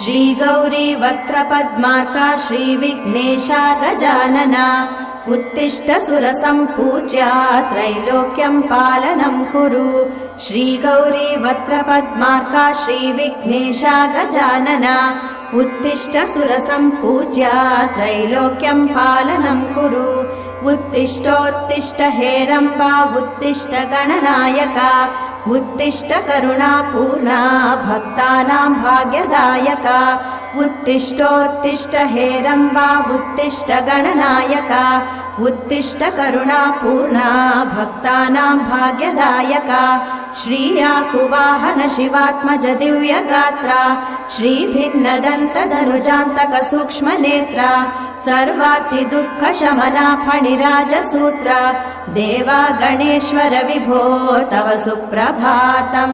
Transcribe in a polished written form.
श्रीगौरी वक्त्रपद्मार्का श्रीविघ्नेशा गजानना उत्तिष्ठ सुरसम्पूज्या त्रैलोक्यं पालनं कुरु। श्रीगौरी वक्त्रपद्मार्का श्रीविघ्नेशा गजानना उत्तिष्ठ सुरसम्पूज्या त्रैलोक्यं पालनं कुरु। उत्तिष्ठोत्तिष्ठ हेरम्बा उत्तिष्ठ गणनायका उत्तिष्ठ करुणापूर्णा भक्तानां भाग्यदायका। उत्तिष्ठोत्तिष्ठ हेरम्बा उत्तिष्ठ गणनायका उत्तिष्ठ करुणापूर्णा भक्तानां भाग्यदायका। श्रीयाकुवाहन शिवात्मज दिव्यगात्रा श्रीभिन्नदन्तधनुजान्तक सूक्ष्मनेत्रा सर्वार्ति दुःखशमना फणिराजसूत्रा देवा गणेश्वर विभो तव सुप्रभातम्।